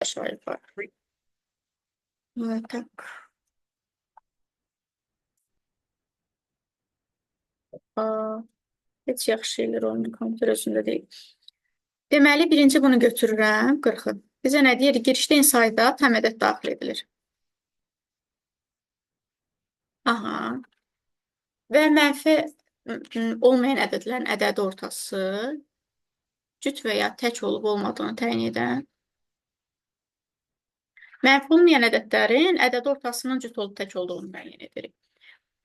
Aşağı yukarı. Evet, tak. Aa, heç yaxşı şeylər oyunu kompüter özündə deyil. Deməli, birinci bunu götürürəm, 40-ı. Bizə nə deyir? Girişdə insayda tam ədəd daxil edilir. Aha. Və mənfi olmayan ədədlərin ədədi ortası cüt və ya tək olub olmadığını təyin edən. Mənfi olmayan ədədlərin ədədi ortasının cüt olub tək olduğunu müəyyən edirik.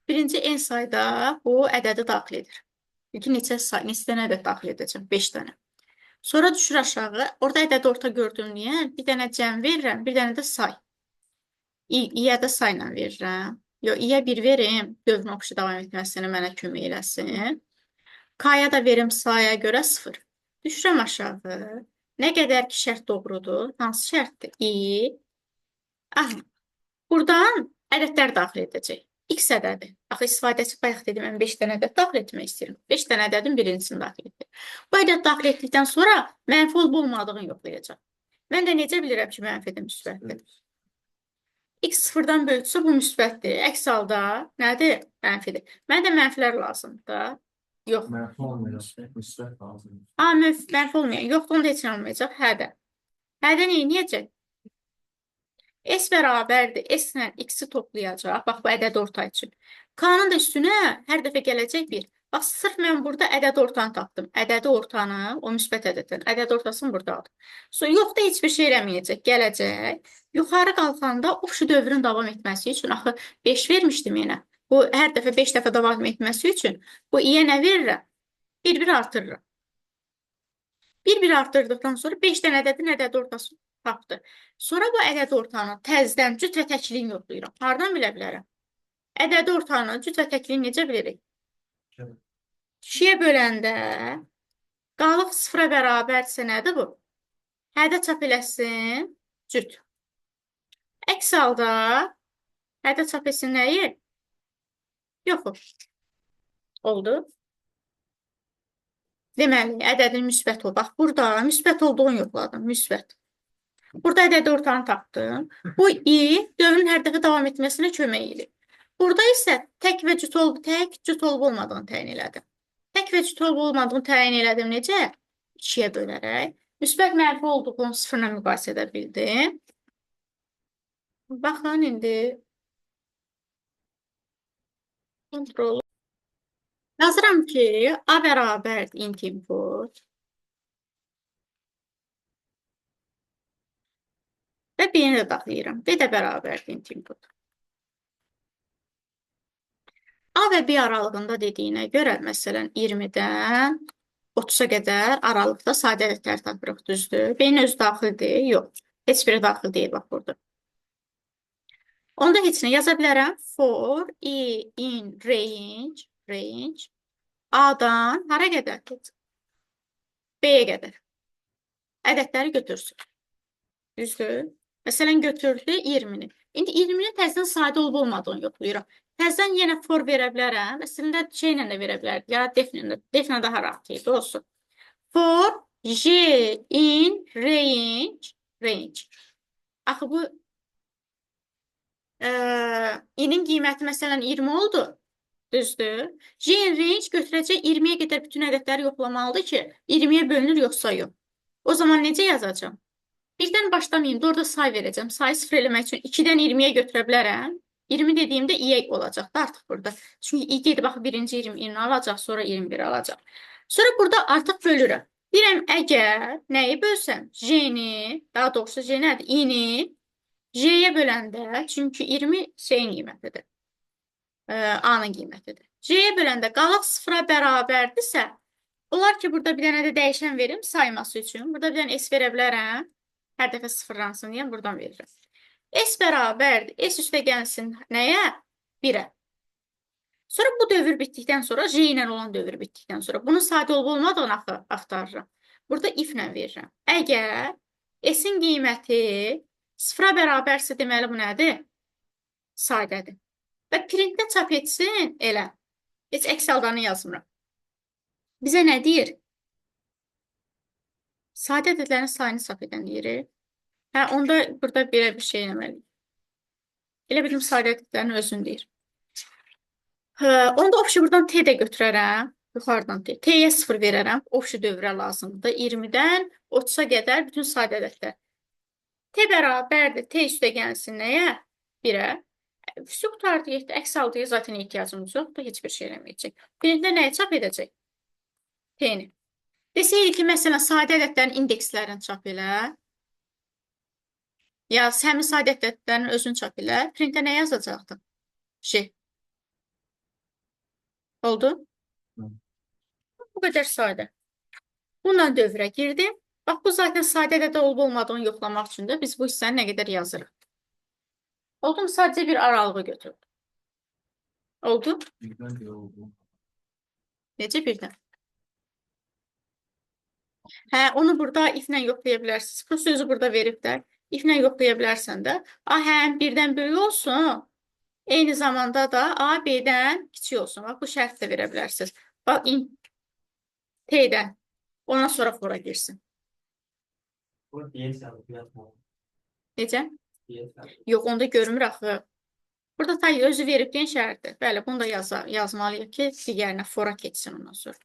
Birinci en sayda bu ədədi daxil edir. İlkin neçə dənə ədəd daxil edəcəm? 5 dənə. Sonra düşür aşağı. Orada ədədi orta gördüm deyə bir dənə cəm verirəm, bir dənə də say. İyə də sayla verirəm. Yox, İyə bir verim, dövrün oxuşu davam etməsini mənə kömək eləsin. K'ya da verim saya görə 0. Düşürəm aşağı. Nə qədər ki şərt doğrudur. Hansı şərtdir? Aha. Buradan ədədlər daxil edəcək. X ədədi. Axı istifadəçi bayaq dedim, mən 5 dənə ədəd daxil etmək istəyirəm. 5 dənə ədədin birincisini daxil etdim. Bu ədəd daxil etdikdən sonra mənfi olub olmadığını yoxlayacaq. Mən də necə bilirəm ki, mənfidir, müsbətdir? X sıfırdan böyüksə bu müsbətdir. Əks halda nədir? Mənfidir. Mənə də mənfilər lazımdır da. Yox. Mənfi olmayan müsbət lazım. Mənfi olmayan. Yoxdur, onda heç nə olmayacaq. Hədə. Hədə neyniyəcək? S bərabərdir. S ilə X-i toplayacaq. Bax, bu ədəd orta üçün. K-nın da üstünə hər dəfə gələcək 1. Bax, sırf mən burada ədəd ortanı tapdım. Ədədi ortanı, o müsbət ədəddən. Ədəd ortasını burada aldım. Sonra yoxda heç bir şey eləməyəcək. Gələcək. Yuxarı qalxanda o şu dövrün davam etməsi üçün, axı 5 vermişdim yenə. Bu, hər dəfə 5 dəfə davam etməsi üçün bu İyə nə verirəm? 1-1 artırırım. 1-1 artırdıqdan sonra 5 dənə ədədin ədəd ortası tapdı. Sonra bu ədəd ortanı təzdən cüt və təkliyini yoxlayıram. Hardan bilə bilərəm? Ədəd ortanı cüt və təkliyini necə bilirik? 2-yə böləndə qalıq 0-a bərabərdirsə nədir bu? Hədə çap eləsin cüt. Əks halda hədə çap etsin nəyi? Yox. Oldu. Deməli, ədədin müsbət ol. Bax, burada müsbət olduğunu yoxladım. Müsbət. Burada ədəd ortanı tapdım. Bu i dövrün hər dəfə davam etməsinə kömək edir. Burada isə tək və cüt olub olmadığını təyin elədim. Tək və cüt olub olmadığını təyin elədim necə? 2-yə bölərək. Müsbət mənfi olduğunu 0-la müqayisə edə bildim. Baxın, indi kontrol. Yazıram ki, A bərabərdir int input. Və B-ni də daxlayıram. B də bərabərdir int input. A və B aralığında dediyinə görə, məsələn, 20-dən 30-a qədər aralıqda sadə ədədlər tapırıq, düzdür? B-nin özü daxildir? Yox. Heç biri daxil deyil, bax burada. Onda heç nə yaza bilərəm. For I in range A-dan hara qədər? B-yə qədər. Ədədləri götürsün. Düzdür? Məsələn, götürdü 20-ni. İndi 20-nin təzdən sadə olub olmadığını yoxlayıram. Təzdən yenə for verə bilərəm. Əslində şeylə də verə bilərdik. Ya deflə daha rahat idi, olsun. For J in range. Axı bu i-nin qiyməti məsələn 20 oldu. Düzdür? J in range götürəcək 20-yə qədər bütün ədədləri yoxlamalıdır ki, 20-yə bölünür yoxsa yox. O zaman necə yazacağım? Birdən başlamayayım, da orada say verəcəm. Sayı 0 eləmək üçün 2-dən 20-yə götürə bilərəm. 20 dediyimdə i olacaq da artıq burada. Çünki i gedib baxı birinci 20 alacaq, sonra 21 alacaq. Sonra burada artıq bölürəm. Deyirəm, əgər nəyi bölsəm? J-ni, daha doğrusu J nədir? I-ni J-yə böləndə, çünki 20 şeyin qiymətidir. A-nın qiymətidir. J-yə böləndə qalıq 0-a bərabərdirsə, olar ki, burada bir dənə də dəyişən verim sayması üçün. Burada bir dənə S verə bilərəm. Hər dəfə sıfırlansın deyəm, buradan verirəm. S bərabərdir. S üstə gəlsin nəyə? 1-ə. Sonra bu dövr bitdikdən sonra, J ilə olan dövr bitdikdən sonra bunu sadə olub olmadığını axtarıram. Burada if-lə verirəm. Əgər S-in qiyməti 0-a bərabərsə, deməli bu nədir? Sadədir. Və printdə çap etsin, elə. Heç əks haldanı yazmıram. Bizə nə deyir? Sadə ədədlərin sayını çap edən deyirik. Hə, onda burada belə bir şey eləməliyik. Elə bildim sadə ədədlərin özünü deyir. Hə, onda opşi buradan t də götürərəm. Yuxarıdan t. T-yə 0 verərəm. Opşi dövrə lazımdır. 20-dən 30-a qədər bütün sadə ədədlər. T bərabərdir. T üstəgəlsin nəyə? 1-ə. Üstü qutardı, getdi. Əks halda zaten ehtiyacımız yoxdur. Heç bir şey eləməyəcək. Birində nəyə çap edəcək? T-ni. Desəydik ki, məsələn, sadə ədədlərin indekslərini çap elə. Ya həmin sadə ədədlərin özünü çap elə. Printə nə yazacaqdın? Şey. Oldu? Hı. Bu qədər sadə. Bununla dövrə girdim. Bax, bu zaten sadə ədəd olub-olmadığını yoxlamaq üçün də biz bu hissəni nə qədər yazırıq. Oldu mu? Sadəcə bir aralığı götürdüm. Oldu? Birden biri oldu. Necə birdən? Hə, onu burada if-lə yoxlaya bilərsiniz. Bu sözü burada veriblər. If-lə yoxlaya bilərsən də. A, həm birdən böyük olsun. Eyni zamanda da A, B-dən kiçik olsun. Bax, bu şərt də verə bilərsiniz. Bax, T-dən. Ondan sonra fora girsin. Bu diyet yazıp yazma. Necə? Diyet yazıp. Yox, onda görmür axı. Burada tay özü verib deyən şərtdir. Bəli, bunu da yazmalıyıq ki, digərinə fora keçsin ondan sonra.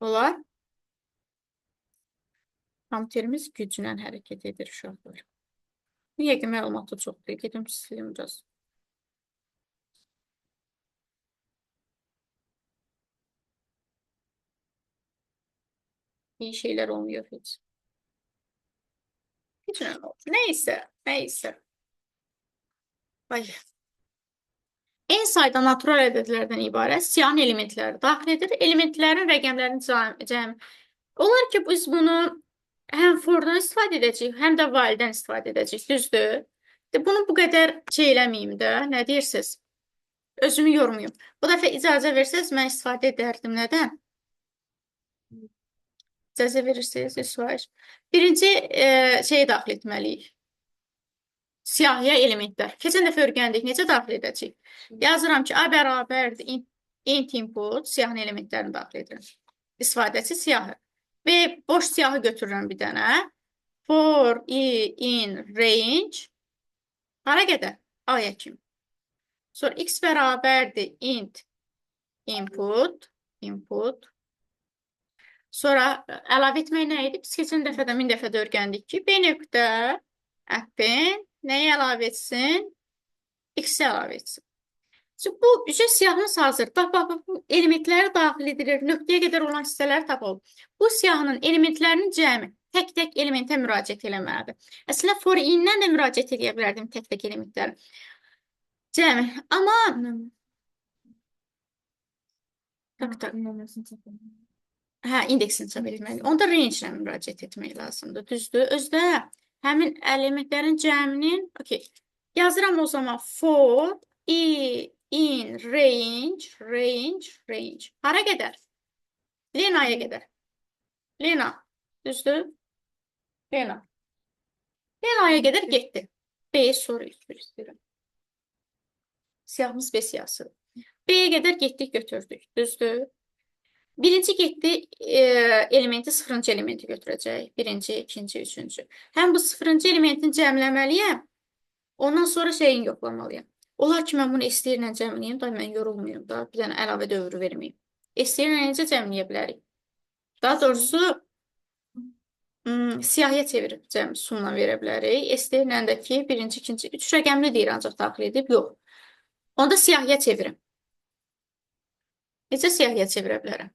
Olar. Kompüterimiz güclə hərəkət edir uşaqlar. Niyə ki, məlumatı çoxdur. Gedim silim biraz. İyi şeyler olmuyor hiç. Hiç önemli olmuyor. Neyse, neyse. Ay. En sayda natural ədədlərdən ibarət siyahı elementləri daxil edir. Elementlərin rəqəmlərini cəm. Olar ki, biz bunu həm fordan istifadə edəcəyik, həm də while'dən istifadə edəcəyik, düzdür? Bunu bu qədər şey eləməyim də, nə deyirsiniz? Özümü yormayım. Bu dəfə icazə versəz, mən istifadə edərdim. Nədən? İcazə verirsiniz, istifayış. Birinci şeyi daxil etməliyik. Siyahıya elementlər. Keçən dəfə öyrəndik, necə daxil edəcəyik? Yazıram ki, A bərabərdir int input, siyahının elementlərini daxil edirəm. İstifadəçi siyahı. Və boş siyahı götürürəm bir dənə. For in range hara qədər? A-ya kimi. Sonra x bərabərdir int input. Sonra əlavə etmək nə idi? Biz keçən dəfə də 1000 dəfə də öyrəndik ki, B nöqtə app'in nəyi əlavə etsin? X-i əlavə etsin. Şimdi bu üzə siyahımız hazır. Bax, bu elementləri daxil edilir. Nöqtəyə qədər olan hissələri tapalım. Bu siyahının elementlərinin cəmi tək-tək elementə müraciət eləməlidir. Əslində for in-dən də müraciət edə bilərdim tək-tək elementlərin cəmi. Amma hə, indeksini çap etməliyik. Onda range ilə müraciət etmək lazımdır. Düzdür? Özdə həmin elementlərin cəminin, okey. Yazıram o zaman for in range. Hara qədər? Lena'ya qədər. Lena. Düzdür? Lena'ya qədər getdi. B-yə soru istəyirəm. Siyahımız B siyahısı. B-yə qədər getdik, götürdük. Düzdür? Birinci getdi elementi sıfırıncı elementi götürəcək. Birinci, ikinci, üçüncü. Həm bu sıfırıncı elementin cəmləməliyəm. Ondan sonra şeyini yoxlamalıyam. Olar ki, mən bunu STR-ilə cəmləyim, da mən yorulmayım da, bir dənə əlavə dövrü verməyim. STR-ilə necə cəmləyə bilərik? Daha doğrusu, siyahıya çevirib sunla verə bilərik. STR-ilə də ki, birinci, ikinci, üç rəqəmli deyir ancaq daxil edib, yox. Onda siyahıya çevirim. Necə siyahıya çevirə bilərəm?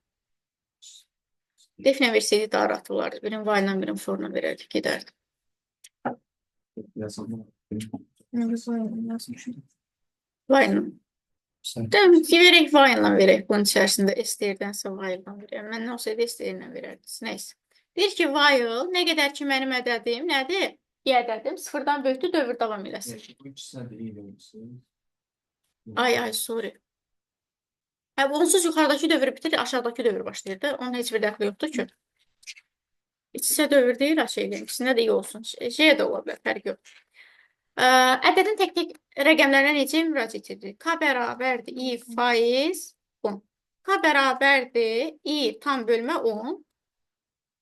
Defnə versəydi daha rahat olardı. Birin while-la, birin for-la verərdik, gedərdim. Yazılma. While-la. Demək ki, verək while-la verək. Bunun içərisində STR-dənsə while-la verək. Mən nə olsaydı STR-ilə verərdiniz. Neysə. Deyir ki, while nə qədər ki mənim ədədim nədir? Ədədim sıfırdan böyükdür, dövr davam eləsin. Bu ikisine de iyi verirsin. Ay, sorry. Onsuz yuxarıdakı dövr bitir, aşağıdakı dövr başlayır da. Onun heç bir dəxli yoxdur ki. İçsə dövr deyil, şeydir. İkisində də iyi olsun. Şey də ola bilər, fərq yox. Ədədin tək-tək rəqəmlərinə necə müraciət edir? K bərabərdir i faiz 10. K bərabərdir i tam bölmə 10.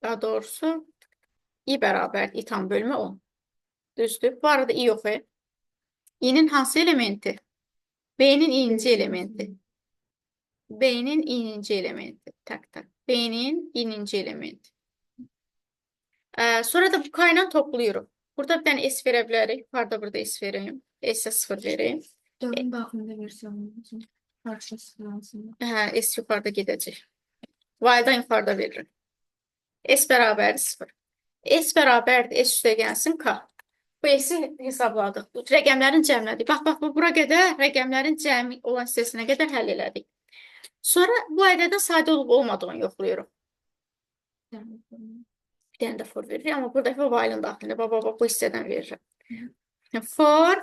Daha doğrusu i bərabər i tam bölmə 10. Düzdür. Bu arada i yox. İ'nin hansı elementi? B'nin i'ninci elementi. B'nin i'ninci elementi. Tak tak. B'nin i'ninci elementi. Sonra da bu kaynan topluyorum. Burada bir tane S verə bilərik. Yukarıda burada S vereyim. S'e 0 vereyim. 4'ün daxilində versiyonumuzun karşı sıralansında. S yukarıda gedəcək. Y'dan yukarıda veririm. S bərabər 0. S bərabərdir. S üstə gəlsin K. Bu S'i hesabladıq. Bu rəqəmlərin cəmlədik. Bax, bura qədər rəqəmlərin cəmi olan hissəsinə qədər həll elədik. Sonra bu ədədin sadə olub olmadığını yoxlayırıq. Bir dənə də for veririk. Amma burada while'ın daxilində. Bax, bu hissədən veririm. For.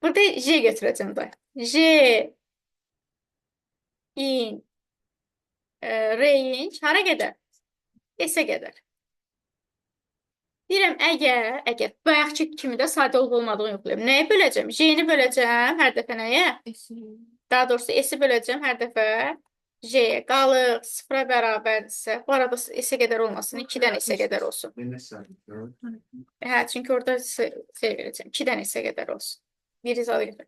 Burada J götürəcəm da. J in range hara qədər? S-ə qədər. Deyirəm, əgər bayaqki kimi də sadə olub olmadığını yoxlayım. Nəyə böləcəm? J-ni böləcəm hər dəfə nəyə? Daha doğrusu S-i böləcəm hər dəfə J-yə. Qalıq 0-a bərabərdirsə, bu arada S-ə qədər olmasın, 2-dən S-ə qədər olsun. Ben de sabitliyorum. Çünki orada verəcəm. 2-dən S-ə qədər olsun. Bir izalı götür.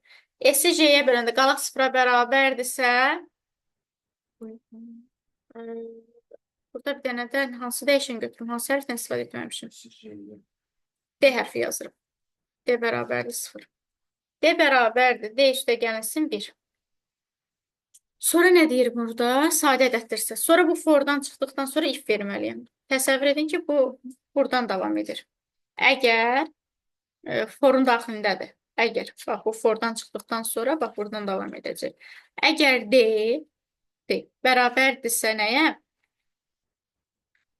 S-i J-yə böləndə qalıq 0-a bərabərdirsə, burada bir dənədən hansı dəyişən götürüm, hansı hərfdən istifadə etməmişim. D hərfi yazırım. D bərabərdir 0. D bərabərdir. D üstə gəlinsin 1. Sonra nə deyir burada? Sadə ədəddirsə. Sonra bu fordan çıxdıqdan sonra if verməliyəm. Təsəvvür edin ki, bu buradan davam edir. Əgər forun daxilindədir. Əgər, bax, bu fordan çıxdıqdan sonra, bax, buradan davam edəcək. Əgər D bərabərdirsə nəyə?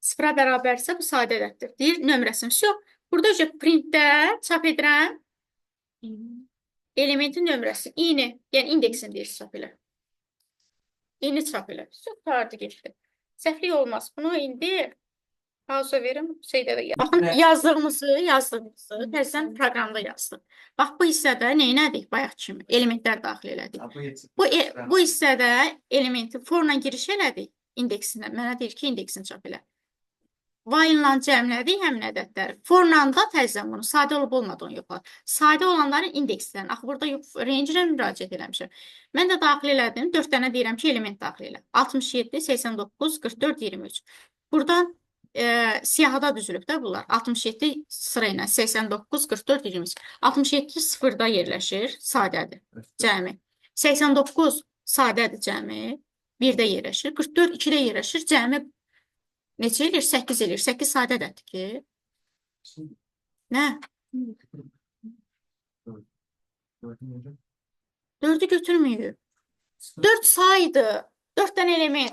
0-a bərabərsə bu sadə ədəddir. Deyir, nömrəsini. Burada printdə çap edirəm elementin nömrəsi. İ'ni, yəni indeksini deyir çap elə. İ'ni çap elə. Qutardı getdi. Səhvlik olmaz. Bunu indi pauza verim. Baxın, yazdığımızı təzədən proqramda yazdım. Bax, bu hissədə neynədik? Bayaq kimi elementlər daxil elədik. Bu hissədə elementi forla giriş elədik indeksindən. Mənə deyir ki, indeksini çap elə. While-la cəmlədik həmin ədədləri. For-la da təzədən bunu sadə olub olmadığını yoxlar. Sadə olanların indekslərini. Axı, burada range-ilə müraciət eləmişəm. Mən də daxil elədim. 4 dənə deyirəm ki, element daxil elə. 67, 89, 44, 23. Buradan siyahıda düzülüb də bunlar. 67 sıra ilə 89, 44, 23. 67 sıfırda yerləşir. Sadədir. Cəmi. 89 sadədir cəmi. 1-də yerləşir. 44 2-də yerləşir. Cəmi neçə eləyir? 8 eləyir. 8 sadə ədəddir ki. Nə? 4-ü götürməyib. 4 saydı. 4 dənə element.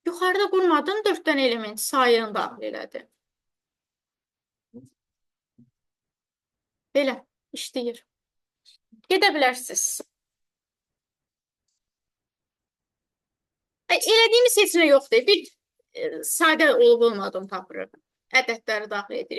Yuxarıda qurmadım 4 dənə element sayını daxil elədi. Belə işləyir. Gedə bilərsiniz. Elədiyimiz seçimə yoxdur. Bir sadə olub olmadığını tapırıq. Ədədləri daxil edirik.